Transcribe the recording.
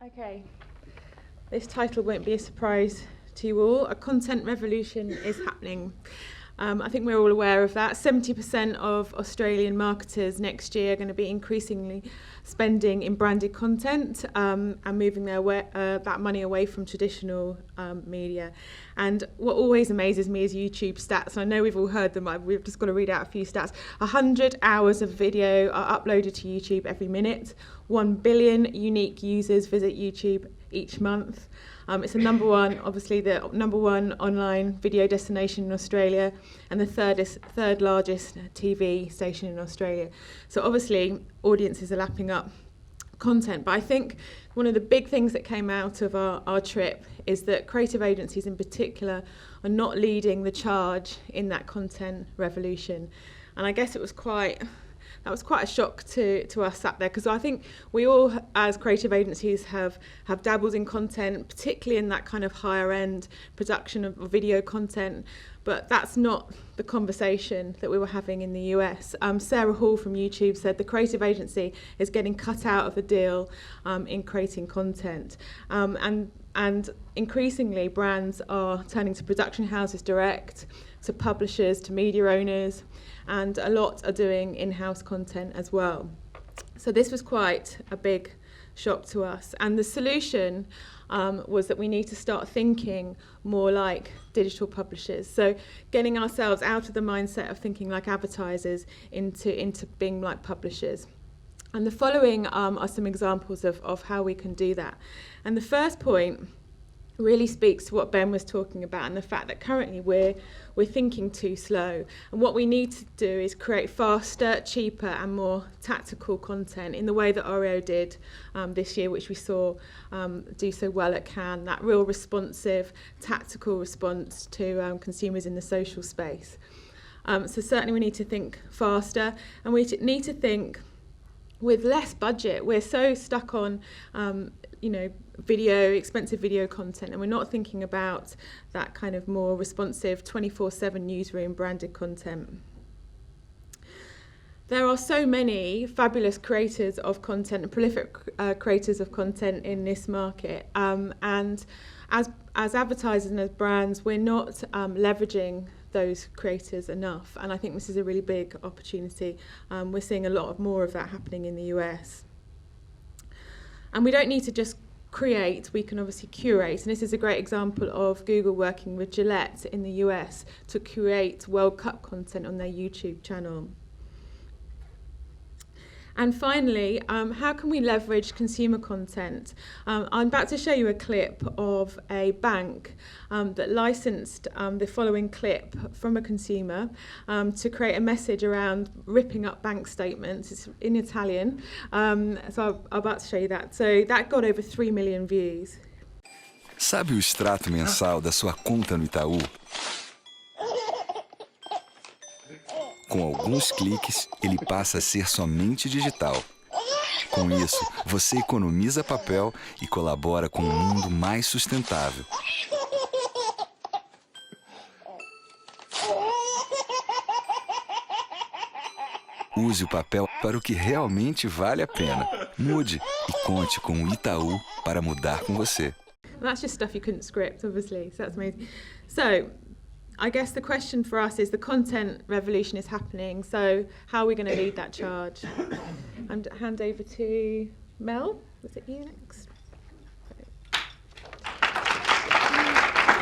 Okay, this title won't be a surprise to you all. A content revolution is happening. I think we're all aware of that. 70% of Australian marketers next year are going to be increasingly spending in branded content and moving that money away from traditional media. And what always amazes me is YouTube stats. I know we've all heard them. We've just got to read out a few stats. 100 hours of video are uploaded to YouTube every minute. 1 billion unique users visit YouTube each month. It's the number one online video destination in Australia, and the third largest TV station in Australia. So obviously audiences are lapping up content. But I think one of the big things that came out of our trip is that creative agencies in particular are not leading the charge in that content revolution. And I guess that was quite a shock to us sat there, because I think we all, as creative agencies, have dabbled in content, particularly in that kind of higher end production of video content, but that's not the conversation that we were having in the US. Sarah Hall from YouTube said the creative agency is getting cut out of the deal in creating content. And increasingly brands are turning to production houses direct, to publishers, to media owners, and a lot are doing in-house content as well. So this was quite a big shock to us. And the solution was that we need to start thinking more like digital publishers. So getting ourselves out of the mindset of thinking like advertisers into being like publishers. And the following are some examples of how we can do that. And the first point really speaks to what Ben was talking about, and the fact that currently we're thinking too slow. And what we need to do is create faster, cheaper and more tactical content in the way that Oreo did this year, which we saw do so well at Cannes, that real responsive, tactical response to consumers in the social space. So certainly we need to think faster, and we need to with less budget. We're so stuck on, expensive video content, and we're not thinking about that kind of more responsive 24/7 newsroom branded content. There are so many fabulous creators of content, prolific creators of content in this market, and as advertisers and as brands, we're not leveraging those creators enough, and I think this is a really big opportunity. We're seeing a lot more of that happening in the US. And we don't need to just create, we can obviously curate, and this is a great example of Google working with Gillette in the US to create World Cup content on their YouTube channel. And finally, how can we leverage consumer content? I'm about to show you a clip of a bank that licensed the following clip from a consumer to create a message around ripping up bank statements. It's in Italian, so I'm about to show you that. So that got over 3 million views. Sabe o extrato mensal da sua conta no Itaú? Com alguns cliques, ele passa a ser somente digital. Com isso, você economiza papel e colabora com um mundo mais sustentável. Use o papel para o que realmente vale a pena. Mude e conte com o Itaú para mudar com você. That's just stuff you couldn't script, obviously, so that's amazing. So, I guess the question for us is the content revolution is happening, so how are we going to lead that charge? And hand over to Mel. Was it you next?